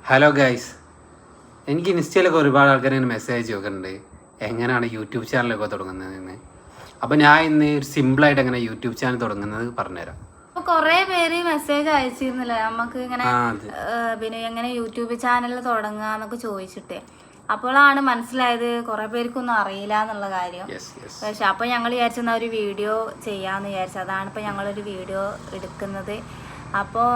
Hello guys, എനിക്ക് ഇൻസ്റ്റയിലൊക്കെ ഒരുപാട് ആൾക്കാർ ഇങ്ങനെ മെസ്സേജ് ചോദിക്കുന്നുണ്ട് എങ്ങനെയാണ് യൂട്യൂബ് ചാനലൊക്കെ തുടങ്ങുന്നതെന്ന്. അപ്പോൾ ഞാൻ ഇന്ന് ഒരു സിമ്പിളായിട്ട് എങ്ങനെ യൂട്യൂബ് ചാനൽ തുടങ്ങുന്നത് പറഞ്ഞുതരാം. കൊറേ പേര് മെസ്സേജ് അയച്ചിരുന്നില്ല നമുക്ക് ഇങ്ങനെ പിന്നെ എങ്ങനെ യൂട്യൂബ് ചാനൽ തുടങ്ങാന്നൊക്കെ ചോദിച്ചിട്ട്. അപ്പോഴാണ് മനസ്സിലായത് കുറെ പേർക്കൊന്നും അറിയില്ല എന്നുള്ള കാര്യം. പക്ഷെ അപ്പൊ ഞങ്ങൾ വിചാരിച്ചെന്നാ ഒരു വീഡിയോ ചെയ്യാന്ന് വിചാരിച്ചു. അതാണ് ഇപ്പൊ ഞങ്ങളൊരു വീഡിയോ എടുക്കുന്നത്. അപ്പോൾ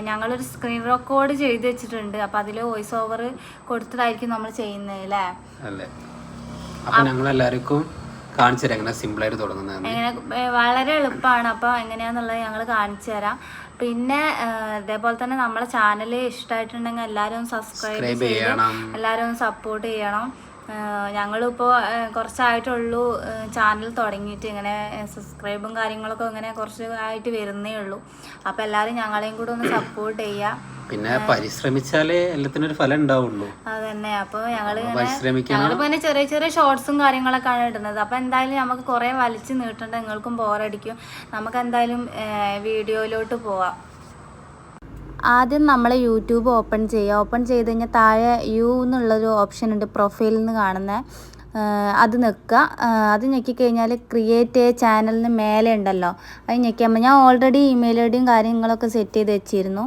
ഞങ്ങളൊരു സ്ക്രീൻ റെക്കോർഡ് ചെയ്ത് വെച്ചിട്ടുണ്ട്. അപ്പോൾ അതിൽ വോയിസ് ഓവർ കൊടുത്തിട്ടായിരിക്കും നമ്മൾ ചെയ്യുന്നത് അല്ലേ. അപ്പോൾ ഞങ്ങൾ എല്ലാവർക്കും കാണിച്ചു തരാം എങ്ങനെ സിമ്പിളായിട്ട് തുടങ്ങുന്നത്. എങ്ങനെ വളരെ എളുപ്പമാണ്. അപ്പോൾ എങ്ങനെയാന്നുള്ളത് ഞങ്ങൾ കാണിച്ചു തരാം. പിന്നെ ഇതേപോലെ തന്നെ നമ്മളെ ചാനൽ ഇഷ്ടമായിട്ടുണ്ടെങ്കിൽ എല്ലാവരും സബ്സ്ക്രൈബ് ചെയ്യണം, എല്ലാവരും സപ്പോർട്ട് ചെയ്യണം. ഞങ്ങളിപ്പോൾ കുറച്ചായിട്ടുള്ളൂ ചാനൽ തുടങ്ങിയിട്ട്. ഇങ്ങനെ സബ്സ്ക്രൈബും കാര്യങ്ങളൊക്കെ ഇങ്ങനെ കുറച്ച് ആയിട്ട് വരുന്നേ ഉള്ളൂ. അപ്പോൾ എല്ലാവരും ഞങ്ങളെയും കൂടെ ഒന്ന് സപ്പോർട്ട് ചെയ്യുക. പിന്നെ പരിശ്രമിച്ചാലേ എല്ലാത്തിനും ഒരു ഫലം ഉണ്ടാവുള്ളൂ. അതന്നെ. അപ്പോൾ ഞങ്ങളിപ്പോൾ ഇങ്ങനെ ചെറിയ ചെറിയ ഷോർട്സും കാര്യങ്ങളൊക്കെയാണ് ഇടുന്നത്. അപ്പോൾ എന്തായാലും നമുക്ക് കുറേ വലിച്ചു നീട്ടേണ്ട, നിങ്ങൾക്കും ബോറടിക്കും. നമുക്ക് എന്തായാലും വീഡിയോയിലോട്ട് പോവാം. ആദ്യം നമ്മൾ യൂട്യൂബ് ഓപ്പൺ ചെയ്യുക. ഓപ്പൺ ചെയ്ത് കഴിഞ്ഞാൽ താഴെ യു എന്നുള്ളൊരു ഓപ്ഷൻ ഉണ്ട്, പ്രൊഫൈലിൽ നിന്ന് കാണുന്നത്. അത് ഞെക്കുക. അത് ഞെക്കിക്കഴിഞ്ഞാൽ ക്രിയേറ്റ് എ ചാനലിന് മേലെ ഉണ്ടല്ലോ, അത് ഞെക്കിയാൽ ഞാൻ ഓൾറെഡി ഇമെയിൽ ഐ ഡിയും കാര്യങ്ങളൊക്കെ സെറ്റ് ചെയ്ത് വെച്ചിരുന്നു.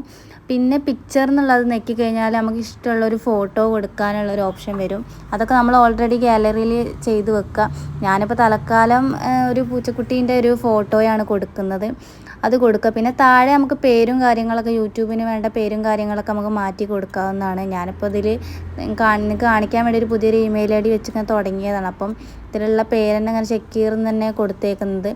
പിന്നെ പിക്ചർ എന്നുള്ളത് ഞെക്കിക്കഴിഞ്ഞാൽ നമുക്ക് ഇഷ്ടമുള്ളൊരു ഫോട്ടോ കൊടുക്കാനുള്ളൊരു ഓപ്ഷൻ വരും. അതൊക്കെ നമ്മൾ ഓൾറെഡി ഗാലറിയിൽ ചെയ്ത് വെക്കുക. ഞാനിപ്പോൾ തൽക്കാലം ഒരു പൂച്ചക്കുട്ടീൻ്റെ ഒരു ഫോട്ടോയാണ് കൊടുക്കുന്നത്, അത് കൊടുക്കുക. പിന്നെ താഴെ നമുക്ക് പേരും കാര്യങ്ങളൊക്കെ, യൂട്യൂബിന് വേണ്ട പേരും കാര്യങ്ങളൊക്കെ നമുക്ക് മാറ്റി കൊടുക്കാവുന്നതാണ്. ഞാനിപ്പോൾ ഇതിൽ നിങ്ങൾക്ക് കാണിക്കാൻ വേണ്ടി ഒരു പുതിയൊരു ഇമെയിൽ ഐ ഡി വെച്ച് ഇങ്ങനെ തുടങ്ങിയതാണ്. അപ്പം ഇതിലുള്ള പേര് തന്നെ അങ്ങനെ ചെക്കീർന്ന് തന്നെ കൊടുത്തേക്കുന്നത്.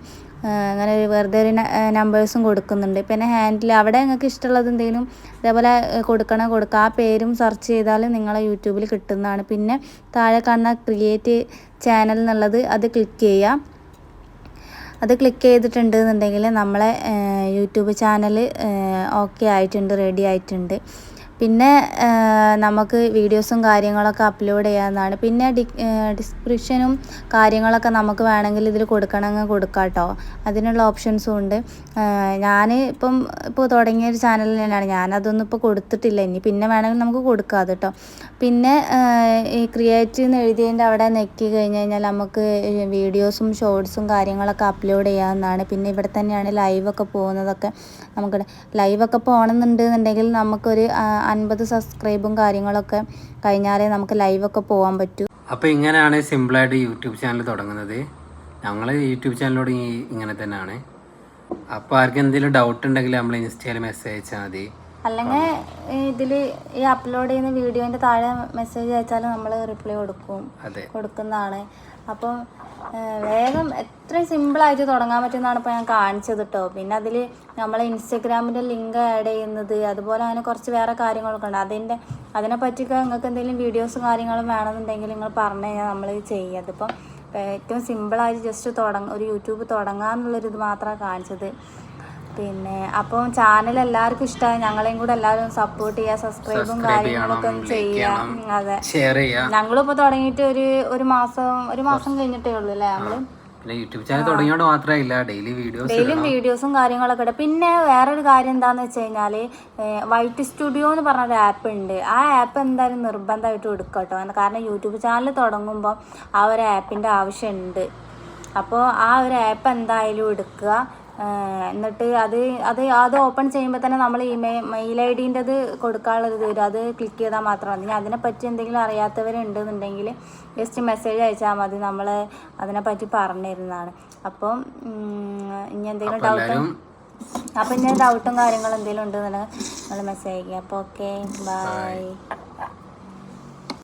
അങ്ങനെ വെറുതെ ഒരു നമ്പേഴ്സും കൊടുക്കുന്നുണ്ട്. പിന്നെ ഹാൻഡിൽ അവിടെ നിങ്ങൾക്ക് ഇഷ്ടമുള്ളത് എന്തെങ്കിലും ഇതേപോലെ കൊടുക്കുക. ആ പേരും സെർച്ച് ചെയ്താൽ നിങ്ങളെ യൂട്യൂബിൽ കിട്ടുന്നതാണ്. പിന്നെ താഴെ കാണുന്ന ക്രിയേറ്റ് ചാനൽ എന്നുള്ളത് അത് ക്ലിക്ക് ചെയ്യുക. അത് ക്ലിക്ക് ചെയ്തിട്ടുണ്ട് എന്നുണ്ടെങ്കിൽ നമ്മളെ യൂട്യൂബ് ചാനൽ ഓക്കെ ആയിട്ടുണ്ട്, റെഡി ആയിട്ടുണ്ട്. പിന്നെ നമുക്ക് വീഡിയോസും കാര്യങ്ങളൊക്കെ അപ്ലോഡ് ചെയ്യാവുന്നതാണ്. പിന്നെ ഡിസ്ക്രിപ്ഷനും കാര്യങ്ങളൊക്കെ നമുക്ക് വേണമെങ്കിൽ ഇതിൽ കൊടുക്കണമെങ്കിൽ കൊടുക്കാം കേട്ടോ. അതിനുള്ള ഓപ്ഷൻസും ഉണ്ട്. ഞാൻ ഇപ്പോൾ തുടങ്ങിയൊരു ചാനൽ തന്നെയാണ്, ഞാനതൊന്നും ഇപ്പോൾ കൊടുത്തിട്ടില്ല. ഇനി പിന്നെ വേണമെങ്കിൽ നമുക്ക് കൊടുക്കാം അത് കേട്ടോ. പിന്നെ ഈ ക്രിയേറ്റ് എന്ന് എഴുതിയതിൻ്റെ അവിടെ നെക്കി കഴിഞ്ഞ് കഴിഞ്ഞാൽ നമുക്ക് വീഡിയോസും ഷോർട്സും കാര്യങ്ങളൊക്കെ അപ്ലോഡ് ചെയ്യാവുന്നതാണ്. പിന്നെ ഇവിടെ തന്നെയാണ് ലൈവൊക്കെ പോകുന്നതൊക്കെ. നമുക്ക് ലൈവൊക്കെ പോകണമെന്നുണ്ടെന്നുണ്ടെങ്കിൽ നമുക്കൊരു 50 സബ്സ്ക്രൈബും കാര്യങ്ങളൊക്കെ കഴിഞ്ഞാലേ നമുക്ക് ലൈവൊക്കെ പോകാൻ പറ്റൂ. അപ്പോൾ ഇങ്ങനെയാണ് സിമ്പിളായിട്ട് യൂട്യൂബ് ചാനൽ തുടങ്ങുന്നത്. ഞങ്ങൾ യൂട്യൂബ് ചാനലോട് ഇങ്ങനെ തന്നെയാണ്. അപ്പോൾ ആർക്കും എന്തെങ്കിലും ഡൗട്ട് ഉണ്ടെങ്കിൽ നമ്മൾ ഇൻസ്റ്റയിൽ മെസ്സേജ് അയച്ചാൽ മതി. അല്ലെങ്കിൽ ഇതിൽ ഈ അപ്ലോഡ് ചെയ്യുന്ന വീഡിയോൻ്റെ താഴെ മെസ്സേജ് അയച്ചാൽ നമ്മൾ റിപ്ലൈ കൊടുക്കുന്നതാണ്. അപ്പം വേഗം എത്രയും സിമ്പിളായിട്ട് തുടങ്ങാൻ പറ്റുമെന്നാണ് ഇപ്പോൾ ഞാൻ കാണിച്ചത് കേട്ടോ. പിന്നെ അതിൽ നമ്മളെ ഇൻസ്റ്റഗ്രാമിൻ്റെ ലിങ്ക് ആഡ് ചെയ്യുന്നത്, അതുപോലെ അങ്ങനെ കുറച്ച് വേറെ കാര്യങ്ങളൊക്കെ ഉണ്ട്. അതിനെപ്പറ്റിയൊക്കെ നിങ്ങൾക്ക് എന്തെങ്കിലും വീഡിയോസും കാര്യങ്ങളും വേണമെന്നുണ്ടെങ്കിൽ നിങ്ങൾ പറഞ്ഞു കഴിഞ്ഞാൽ നമ്മൾ ചെയ്യാം. അതിപ്പം ഏറ്റവും സിമ്പിളായിട്ട് ജസ്റ്റ് ഒരു യൂട്യൂബ് തുടങ്ങാമെന്നുള്ളൊരിത് മാത്രമാണ് കാണിച്ചത്. പിന്നെ അപ്പോൾ ചാനൽ എല്ലാവർക്കും ഇഷ്ടമായി. ഞങ്ങളെയും കൂടെ എല്ലാവരും സപ്പോർട്ട് ചെയ്യുക, സബ്സ്ക്രൈബും കാര്യങ്ങളൊക്കെ ഒന്ന് ചെയ്യാം. അതെ, ഞങ്ങളിപ്പോൾ തുടങ്ങിയിട്ട് ഒരു മാസം കഴിഞ്ഞിട്ടേ ഉള്ളൂ അല്ലേ. നമ്മള് യൂട്യൂബ് ചാനൽ തുടങ്ങിയോണ്ട് മാത്രമല്ല, ഡെയിലിയും വീഡിയോസും കാര്യങ്ങളൊക്കെ ഉണ്ട്. പിന്നെ വേറൊരു കാര്യം എന്താണെന്ന് വെച്ച് കഴിഞ്ഞാൽ വൈറ്റ് സ്റ്റുഡിയോ എന്ന് പറഞ്ഞൊരു ആപ്പ് ഉണ്ട്. ആ ആപ്പ് എന്തായാലും നിർബന്ധമായിട്ട് എടുക്കുക കേട്ടോ. കാരണം യൂട്യൂബ് ചാനൽ തുടങ്ങുമ്പോൾ ആ ഒരു ആപ്പിൻ്റെ ആവശ്യമുണ്ട്. അപ്പോൾ ആ ഒരു ആപ്പ് എന്തായാലും എടുക്കുക. എന്നിട്ട് അത് ഓപ്പൺ ചെയ്യുമ്പോൾ തന്നെ നമ്മൾ മെയിൽ ഐ ഡിൻ്റെത് കൊടുക്കാനുള്ളത് വരും. അത് ക്ലിക്ക് ചെയ്താൽ മാത്രം മതി. അതിനെപ്പറ്റി എന്തെങ്കിലും അറിയാത്തവരുണ്ടെന്നുണ്ടെങ്കിൽ ജസ്റ്റ് മെസ്സേജ് അയച്ചാൽ മതി, നമ്മൾ അതിനെപ്പറ്റി പറഞ്ഞു തരുന്നതാണ്. അപ്പം ഇനി എന്തെങ്കിലും ഡൗട്ടും കാര്യങ്ങളും എന്തെങ്കിലും ഉണ്ടെന്നുണ്ടെങ്കിൽ നിങ്ങൾ മെസ്സേജ് അയക്കുക. അപ്പോൾ ഓക്കെ, ബൈ.